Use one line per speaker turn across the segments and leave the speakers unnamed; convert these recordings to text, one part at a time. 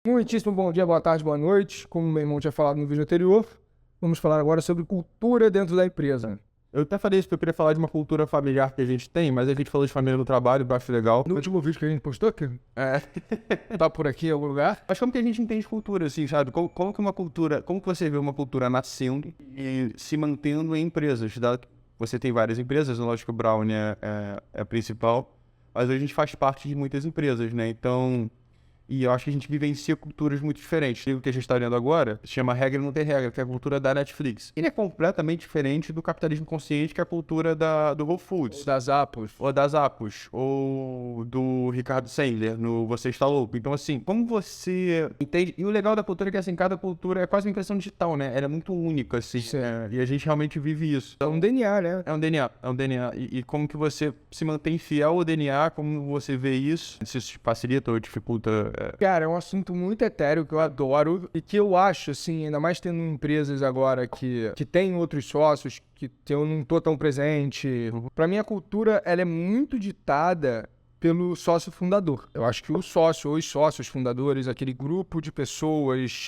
Muitíssimo bom dia, boa tarde, boa noite. Como meu irmão tinha falado no vídeo anterior, vamos falar agora sobre cultura dentro da empresa.
Eu até falei isso, que eu queria falar de uma cultura familiar que a gente tem, mas a gente falou de família no trabalho, eu acho legal.
No último vídeo que a gente postou, que
É.
tá por aqui em algum lugar,
Mas como que a gente entende cultura, assim, sabe? Como que uma cultura, como que você vê uma cultura nascendo e se mantendo em empresas, tá? Você tem várias empresas, lógico que o Brownie é a principal, mas a gente faz parte de muitas empresas, né? Então, e eu acho que a gente vivencia culturas muito diferentes. O livro que a gente está lendo agora se chama Regra Não Tem Regra, que é a cultura da Netflix. Ele é completamente diferente do capitalismo consciente, que é a cultura do Whole Foods.
das Apos.
Ou das Apos, ou do Ricardo Sandler, no Você Está Louco. Então, assim, como você entende... E o legal da cultura é que, assim, cada cultura é quase uma impressão digital, né? Ela é muito única, assim, e a gente realmente vive isso.
É um DNA, né?
É um DNA. E como que você se mantém fiel ao DNA, como você vê isso, se isso te facilita ou dificulta...
Cara, é um assunto muito etéreo que eu adoro e que eu acho, assim, ainda mais tendo empresas agora que tem outros sócios, que eu não tô tão presente. Pra mim, a cultura, ela é muito ditada pelo sócio fundador. Eu acho que o sócio ou os sócios fundadores, aquele grupo de pessoas,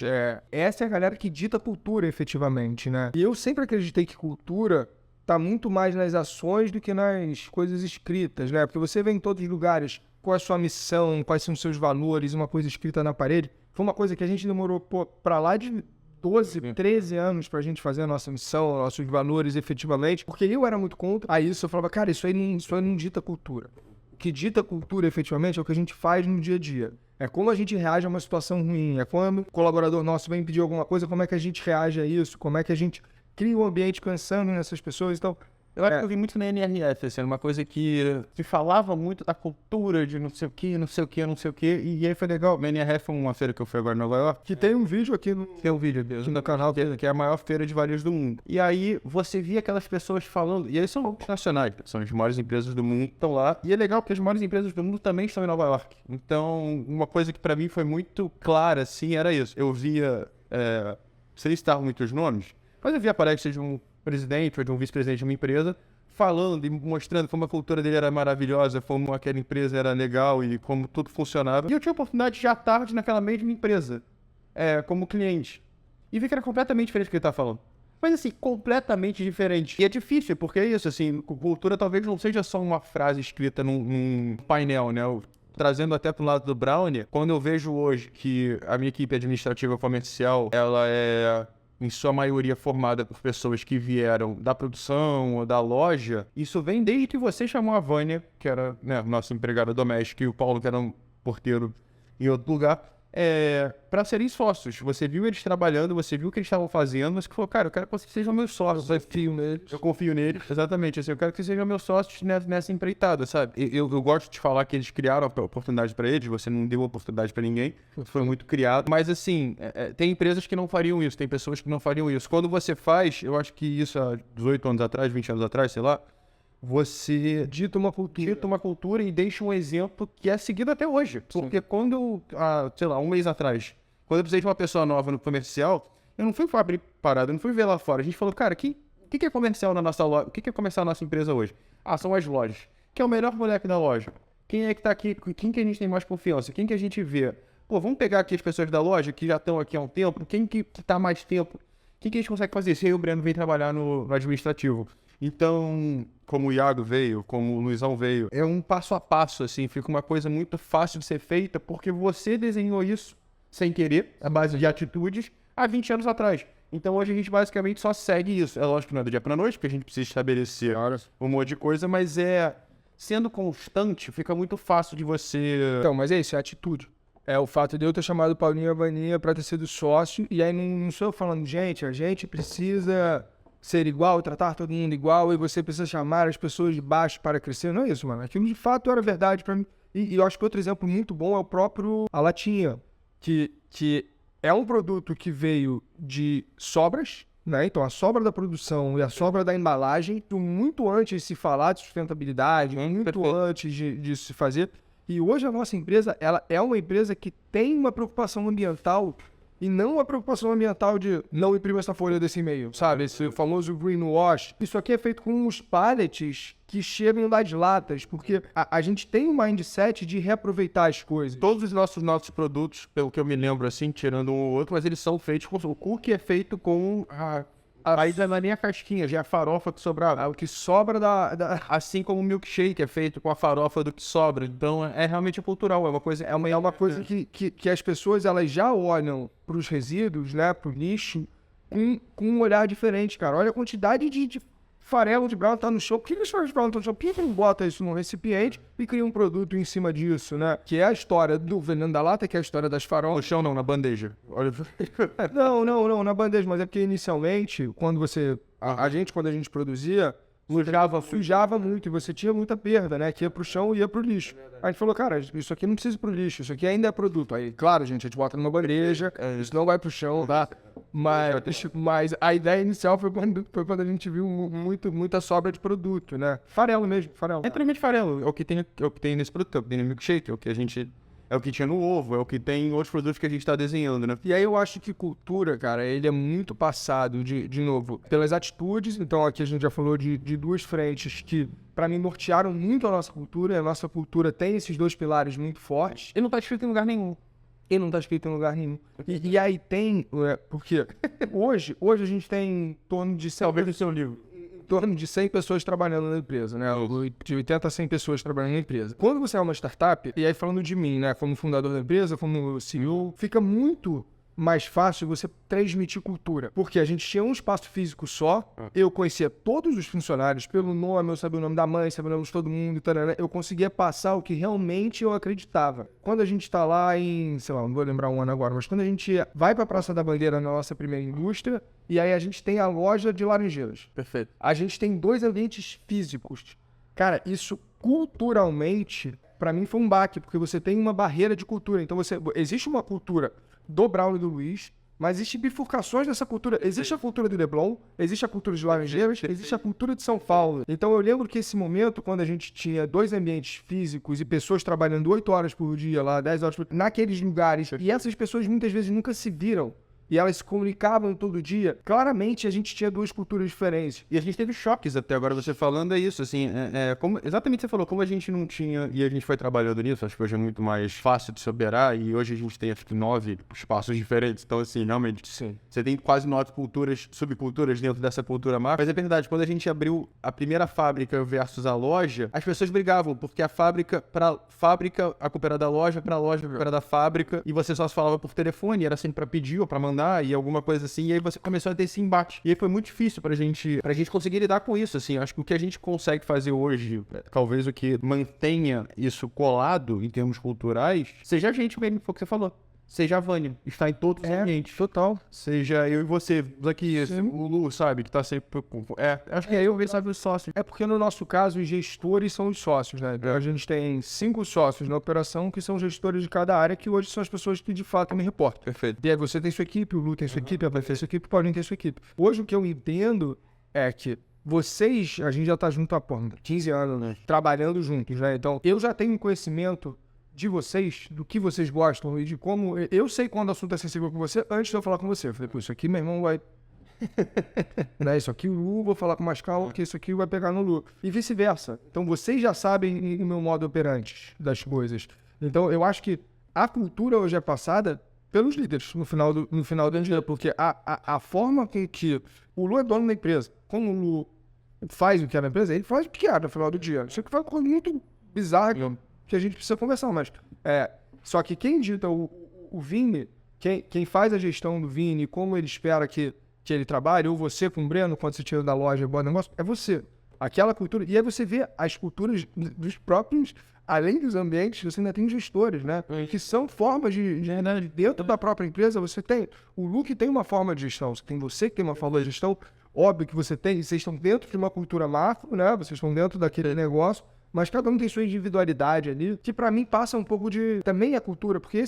essa é a galera que dita a cultura efetivamente, né? E eu sempre acreditei que cultura tá muito mais nas ações do que nas coisas escritas, né? Porque você vê em todos os lugares qual é a sua missão, quais são os seus valores, uma coisa escrita na parede. Foi uma coisa que a gente demorou pra lá de 12, 13 anos pra gente fazer a nossa missão, nossos valores efetivamente, porque eu era muito contra. Aí isso eu falava, cara, isso aí não dita cultura. O que dita cultura efetivamente é o que a gente faz no dia a dia. É como a gente reage a uma situação ruim, é quando o colaborador nosso vem pedir alguma coisa, como é que a gente reage a isso, como é que a gente cria um ambiente pensando nessas pessoas. Então,
Eu acho que eu vi muito na NRF, assim, uma coisa que se falava muito da cultura de não sei o que, e aí foi legal. A NRF é uma feira que eu fui agora em Nova York,
que tem um vídeo aqui no
tem um vídeo mesmo no canal, que é a maior feira de varejo do mundo. E aí você via aquelas pessoas falando, e aí são multinacionais, são as maiores empresas do mundo que estão lá, e é legal porque as maiores empresas do mundo também estão em Nova York. Então, uma coisa que pra mim foi muito clara, assim, era isso. Eu via, sem citar muitos nomes, mas eu via palestras de um presidente ou de um vice-presidente de uma empresa falando e mostrando como a cultura dele era maravilhosa, como aquela empresa era legal e como tudo funcionava. E eu tinha a oportunidade de ir à tarde naquela mesma empresa, como cliente. E vi que era completamente diferente do que ele estava falando. Mas assim, completamente diferente. E é difícil, porque é isso, assim, cultura talvez não seja só uma frase escrita num painel, né? Trazendo até pro lado do Brownie, quando eu vejo hoje que a minha equipe administrativa comercial, ela é em sua maioria formada por pessoas que vieram da produção ou da loja, isso vem desde que você chamou a Vânia, que era, né, nossa empregada doméstica, e o Paulo, que era um porteiro em outro lugar, para serem sócios. Você viu eles trabalhando, você viu o que eles estavam fazendo, mas que falou, cara, eu quero que vocês sejam meus sócios. Eu confio neles, exatamente. Assim, eu quero que vocês sejam meus sócios nessa empreitada, sabe? Eu gosto de falar que eles criaram a oportunidade para eles, você não deu oportunidade para ninguém, foi muito criado. Mas assim, tem empresas que não fariam isso, tem pessoas que não fariam isso. Quando você faz, eu acho que isso há 18 anos atrás, 20 anos atrás, sei lá, você
dita uma cultura
e deixa um exemplo que é seguido até hoje. Porque quando, sei lá, um mês atrás, quando eu precisei de uma pessoa nova no comercial, eu não fui abrir parada, eu não fui ver lá fora. A gente falou, cara, o que é comercial na nossa loja? O que é comercial na nossa empresa hoje? Ah, são as lojas. Quem é o melhor moleque da loja? Quem é que tá aqui? Quem que a gente tem mais confiança? Quem que a gente vê? Pô, vamos pegar aqui as pessoas da loja que já estão aqui há um tempo. Quem que tá há mais tempo? O que a gente consegue fazer? Se aí o Breno vem trabalhar no administrativo. Então, como o Iago veio, como o Luizão veio, é um passo a passo, assim, fica uma coisa muito fácil de ser feita, porque você desenhou isso sem querer, à base de atitudes, há 20 anos atrás. Então hoje a gente basicamente só segue isso. É lógico que não é do dia pra noite, porque a gente precisa estabelecer um monte de coisa, mas sendo constante, fica muito fácil de você...
Então, mas é isso, é atitude. É o fato de eu ter chamado o Paulinho e a Vaninha pra ter sido sócio, e aí não sou eu falando, gente, a gente precisa ser igual, tratar todo mundo igual, e você precisa chamar as pessoas de baixo para crescer. Não é isso, mano. Aquilo de fato era verdade pra mim. E eu acho que outro exemplo muito bom é o próprio A Latinha, que é um produto que veio de sobras, né? Então a sobra da produção e a sobra da embalagem, muito antes de se falar de sustentabilidade, muito antes de se fazer. E hoje a nossa empresa, ela é uma empresa que tem uma preocupação ambiental E não a preocupação ambiental de não imprima essa folha desse e-mail, sabe? Esse famoso greenwash. Isso aqui é feito com os pallets que chegam das latas, porque a gente tem um mindset de reaproveitar as coisas.
Todos os nossos produtos, pelo que eu me lembro, assim, tirando um ou outro, mas eles são feitos com... O cookie é feito com... Aí não é nem a casquinha, já é a farofa que sobrava.
O que sobra
Assim como o milkshake é feito com a farofa do que sobra. Então é realmente cultural, é uma coisa...
É uma coisa que as pessoas elas já olham para os resíduos, né, para o lixo, com um olhar diferente, cara. Olha a quantidade de farelo de brown tá no chão. Por que os farelos de brown estão no chão? Por que não bota isso num recipiente e cria um produto em cima disso, né? Que é a história do veneno da lata, que é a história das farofas.
No chão não, na bandeja. Olha...
Não, na bandeja, mas é porque inicialmente, quando a gente produzia, sujava muito e você tinha muita perda, né? Que ia pro chão e ia pro lixo. A gente falou, cara, isso aqui não precisa ir pro lixo, isso aqui ainda é produto. Aí, claro, a gente bota numa bandeja, isso não vai pro chão, tá? Mas a ideia inicial foi quando a gente viu muita sobra de produto, né? Farelo mesmo, farelo.
É literalmente farelo, é o que tem nesse produto, é o que tem no milkshake, é o que a gente... É o que tinha no ovo, é o que tem em outros produtos que a gente tá desenhando, né?
E aí eu acho que cultura, cara, ele é muito passado, de novo, pelas atitudes. Então aqui a gente já falou de duas frentes que, pra mim, nortearam muito a nossa cultura. E a nossa cultura tem esses dois pilares muito fortes.
E não tá escrito em lugar nenhum.
E aí tem... porque hoje a gente tem em torno de...
Talvez no seu livro.
Em torno de 100 pessoas trabalhando na empresa, né? De 80 a 100 pessoas trabalhando na empresa. Quando você é uma startup, e aí falando de mim, né? Como fundador da empresa, como CEO, fica muito mais fácil você transmitir cultura. Porque a gente tinha um espaço físico só, eu conhecia todos os funcionários pelo nome, eu sabia o nome da mãe, sabia o nome de todo mundo, eu conseguia passar o que realmente eu acreditava. Quando a gente tá lá em, sei lá, não vou lembrar um ano agora, mas quando a gente vai pra Praça da Bandeira na nossa primeira indústria, e aí a gente tem a loja de Laranjeiras.
Perfeito.
A gente tem 2 ambientes físicos. Cara, isso culturalmente, pra mim foi um baque, porque você tem uma barreira de cultura. Então existe uma cultura do Brown e do Luiz, mas existem bifurcações dessa cultura. Existe a cultura do Leblon, existe a cultura de Laranjeiras, existe a cultura de São Paulo. Então eu lembro que esse momento, quando a gente tinha 2 ambientes físicos e pessoas trabalhando 8 horas por dia lá, 10 horas por dia, naqueles lugares, e essas pessoas muitas vezes nunca se viram, e elas se comunicavam todo dia, claramente a gente tinha 2 culturas diferentes.
E a gente teve choques até agora, você falando é isso, assim, exatamente você falou, como a gente não tinha, e a gente foi trabalhando nisso, acho que hoje é muito mais fácil de se operar, e hoje a gente tem, acho que 9 espaços diferentes, então assim, realmente,
Sim.
Você tem quase 9 culturas, subculturas dentro dessa cultura macro, mas é verdade, quando a gente abriu a primeira fábrica versus a loja, as pessoas brigavam, porque a fábrica, a culpa era da loja, pra loja, a culpa era da fábrica, e você só se falava por telefone, era sempre pra pedir ou pra mandar, e alguma coisa assim, e aí você começou a ter esse embate. E aí foi muito difícil pra gente conseguir lidar com isso, assim. Acho que o que a gente consegue fazer hoje, talvez o que mantenha isso colado em termos culturais, seja a gente mesmo, foi o que você falou. Seja a Vânia, está em todos os ambientes.
Total.
Seja eu e você, aqui, o Lu, sabe, que tá sempre... acho que eu sabe os sócios.
É porque no nosso caso os gestores são os sócios, né? A gente tem 5 sócios na operação que são gestores de cada área, que hoje são as pessoas que de fato me reportam.
Perfeito.
E aí você tem sua equipe, o Lu tem sua equipe, a Vânia tem sua equipe, o Paulinho tem sua equipe. Hoje o que eu entendo é que vocês, a gente já tá junto há 15 anos, né? Trabalhando juntos, né? Então eu já tenho conhecimento de vocês, do que vocês gostam e de como... Eu sei quando o assunto é sensível com você antes de eu falar com você. Eu falei, pô, isso aqui meu irmão vai... né? Isso aqui o Lu, vou falar com mais calma, porque isso aqui vai pegar no Lu. E vice-versa. Então vocês já sabem o meu modo operante das coisas. Então eu acho que a cultura hoje é passada pelos líderes no final do dia, porque a forma com que... O Lu é dono da empresa. Como o Lu faz o que é na empresa, ele faz o que é no final do dia. Isso aqui foi uma coisa muito bizarra que a gente precisa conversar, mas... só que quem dita o Vini, quem faz a gestão do Vini, como ele espera que ele trabalhe, ou você com o Breno, quando você tira da loja e bota negócio, é você. Aquela cultura... E aí você vê as culturas dos próprios... Além dos ambientes, você ainda tem gestores, né? Que são formas de dentro da própria empresa, você tem... O Lu que tem uma forma de gestão, você que tem uma forma de gestão, óbvio que vocês estão dentro de uma cultura macro, né? Vocês estão dentro daquele negócio, mas cada um tem sua individualidade ali, que pra mim passa um pouco de... Também a cultura, porque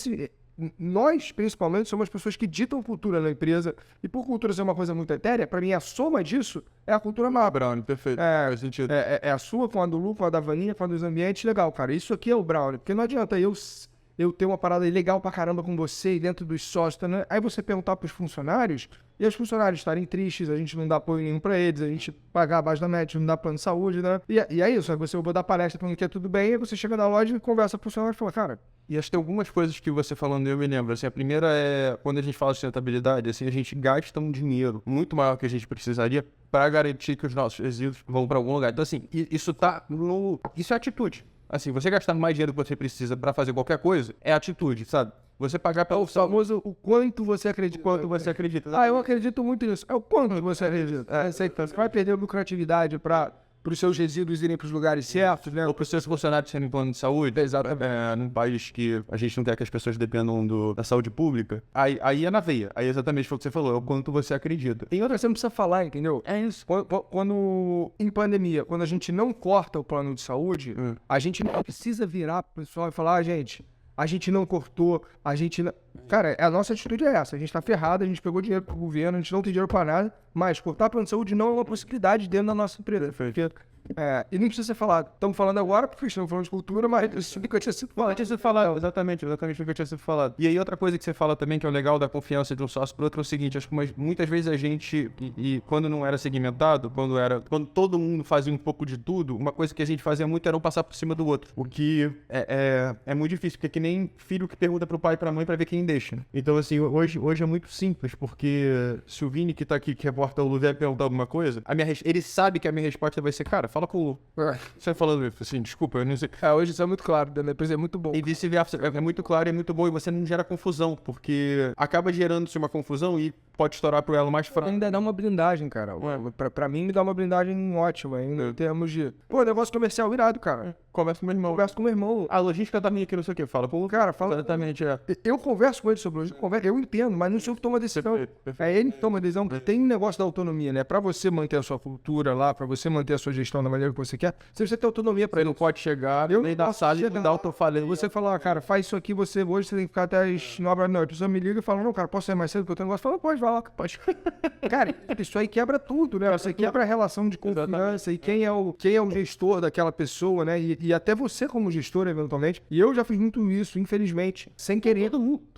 nós, principalmente, somos as pessoas que ditam cultura na empresa, e por cultura ser uma coisa muito etérea, pra mim a soma disso é a cultura macro.
Brown, perfeito. Faz sentido.
É a sua com a do Lu, com a da Vaninha, com a dos ambientes, legal, cara. Isso aqui é o Brown, porque não adianta eu eu ter uma parada legal pra caramba com você e dentro dos sócios, né? Aí você perguntar pros funcionários, e os funcionários estarem tristes, a gente não dá apoio nenhum pra eles, a gente pagar abaixo da média, não dá plano de saúde, né? E é isso, aí você vai dar palestra falando que é tudo bem, aí você chega na loja e conversa com o funcionário e fala, cara...
E acho que tem algumas coisas que você falando, eu me lembro, assim, a primeira é, quando a gente fala de sustentabilidade, assim, a gente gasta um dinheiro muito maior que a gente precisaria para garantir que os nossos resíduos vão para algum lugar. Então, assim, isso é atitude. Assim, você gastar mais dinheiro que você precisa para fazer qualquer coisa, é atitude, sabe? Você pagar pelo
famoso o quanto você acredita.
quanto você acredita.
Eu acredito muito nisso. É o quanto você acredita. Você vai perder lucratividade para os seus resíduos irem para os lugares certos, né?
Ou para os seus funcionários terem plano de saúde.
Exato.
Num país que a gente não quer que as pessoas dependam da saúde pública. Aí é na veia. Aí exatamente foi o que você falou, é o quanto você acredita.
Tem outra que você não precisa falar, entendeu?
É isso.
Quando em pandemia, quando a gente não corta o plano de saúde, a gente não precisa virar pro pessoal e falar, gente, a gente não cortou, a gente não... Cara, a nossa atitude é essa, a gente tá ferrado, a gente pegou dinheiro pro governo, a gente não tem dinheiro pra nada, mas cortar plano de saúde não é uma possibilidade dentro da nossa empresa. E não precisa ser falado. Estamos falando agora porque estamos falando de cultura, mas isso nunca tinha sido falado.
Tinha sido falado, exatamente nunca tinha sido falado. E aí outra coisa que você fala também, que é o legal da confiança de um sócio pro outro, é o seguinte, acho que muitas vezes a gente, e quando não era segmentado, quando todo mundo fazia um pouco de tudo, uma coisa que a gente fazia muito era um passar por cima do outro. O que é muito difícil, porque é que nem filho que pergunta pro pai e pra mãe pra ver quem deixa. Então assim, hoje é muito simples, porque se o Vini que tá aqui, que reporta o Lu, vier perguntar alguma coisa, ele sabe que a minha resposta vai ser, cara, fala com o Lu. Você falando isso, assim, desculpa, eu não sei.
Hoje isso é muito claro, da minha empresa é muito bom.
E vice-versa, é muito claro e é muito bom, e você não gera confusão, porque acaba gerando-se uma confusão e pode estourar pro elo mais fraco.
Ainda dá uma blindagem, cara. Pra mim, me dá uma blindagem ótima ainda, em termos de... Pô, negócio comercial irado, cara.
Conversa com meu irmão. A logística tá minha aqui, não sei o que. Fala com o cara, fala. Exatamente,
Eu converso com ele sobre logística, eu entendo, mas não sou eu que toma a decisão.
Perfeito.
É ele que toma a decisão. Tem um negócio da autonomia, né? Pra você manter a sua cultura lá, pra você manter a sua gestão da maneira que você quer, você precisa ter autonomia pra
Você
ele.
não pode chegar
Eu
nem
não
da
posso
sala e
chegar
dar o que eu falei.
Você falar, cara, faz isso aqui, hoje você tem que ficar até as 9 horas da noite. A pessoa me liga e fala, não, cara, posso sair mais cedo porque eu tenho um negócio? Fala, pode, vai lá, pode. Cara, isso aí quebra tudo, né? Você quebra a relação de confiança e quem é o gestor daquela pessoa, né? E até você como gestor, eventualmente. E eu já fiz muito isso, infelizmente. Sem querer.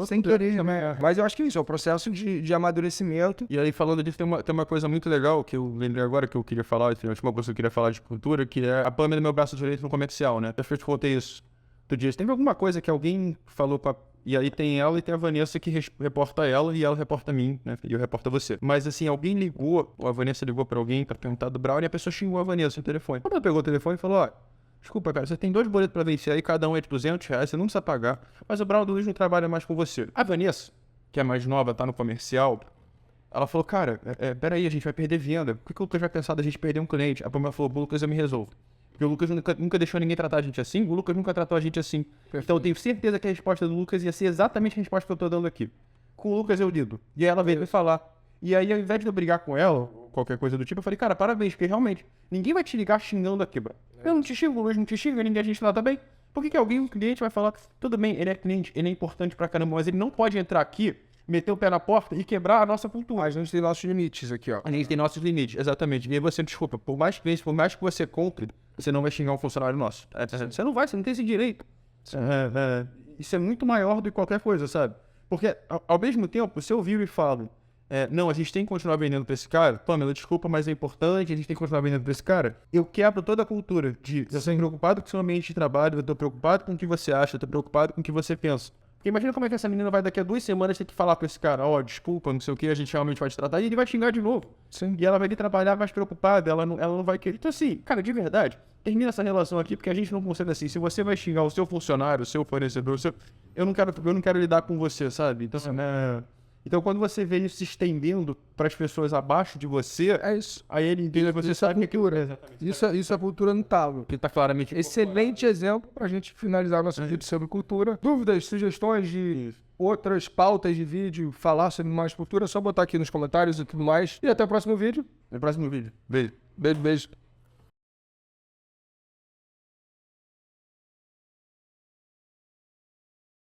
Sem querer, né? Mas eu acho que isso é um processo de amadurecimento.
E aí, falando disso, tem uma coisa muito legal que eu lembrei agora que eu queria falar, assim, a última coisa que eu queria falar de cultura, que é a Pâmela, meu braço direito no comercial, né? Eu te contei isso. Tu disse, teve alguma coisa que alguém falou pra... E aí tem ela e tem a Vanessa que reporta ela e ela reporta a mim, né? E eu reporto a você. Mas assim, alguém ligou, ou a Vanessa ligou pra alguém pra perguntar do Brown e a pessoa xingou a Vanessa no telefone. Quando ela pegou o telefone e falou, ó, desculpa, cara, você tem 2 boletos pra vencer aí, cada um é de R$200, você não precisa pagar. Mas o Brown do Luiz não trabalha mais com você. A Vanessa, que é mais nova, tá no comercial, ela falou, cara, peraí, a gente vai perder venda. Por que o Lucas vai pensar da gente perder um cliente? A Pâmela falou, Lucas, eu me resolvo. Porque o Lucas nunca deixou ninguém tratar a gente assim, o Lucas nunca tratou a gente assim. Perfeito. Então eu tenho certeza que a resposta do Lucas ia ser exatamente a resposta que eu tô dando aqui. Com o Lucas eu lido. E aí ela veio me falar. E aí, ao invés de eu brigar com ela, qualquer coisa do tipo, eu falei, cara, parabéns, porque realmente, ninguém vai te ligar xingando aqui, bro. Eu não te xingo, o Luiz não te xinga, ninguém a gente trata bem. Por que um cliente vai falar, tudo bem, ele é cliente, ele é importante pra caramba, mas ele não pode entrar aqui, meter o pé na porta e quebrar a nossa cultura.
A gente tem nossos limites aqui, ó.
A gente tem nossos limites, exatamente. E aí você, desculpa, por mais clientes, por mais que você compre, você não vai xingar um funcionário nosso. Você não tem esse direito. Isso é muito maior do que qualquer coisa, sabe? Porque, ao mesmo tempo, se eu vir e falo, não, a gente tem que continuar vendendo pra esse cara, Pâmela, desculpa, mas é importante, a gente tem que continuar vendendo pra esse cara, eu quebro toda a cultura de eu estou preocupado com o seu ambiente de trabalho, eu tô preocupado com o que você acha, eu tô preocupado com o que você pensa. Porque imagina como é que essa menina vai daqui a 2 semanas ter que falar pra esse cara, desculpa, não sei o que, a gente realmente vai te tratar, e ele vai xingar de novo.
Sim.
E ela vai vir trabalhar mais preocupada, ela não vai querer. Então assim, cara, de verdade, termina essa relação aqui, porque a gente não consegue assim, se você vai xingar o seu funcionário, o seu fornecedor, eu não quero lidar com você, sabe? Então, então quando você vê isso se estendendo para as pessoas abaixo de você,
é isso.
Aí ele entende que você sabe que
Isso é cultura notável.
Que tá claramente...
Excelente exemplo pra gente finalizar nosso vídeo sobre cultura. Dúvidas, sugestões de outras pautas de vídeo, falar sobre mais cultura, é só botar aqui nos comentários e tudo mais. E até o próximo vídeo.
No próximo vídeo. Beijo.
Beijo.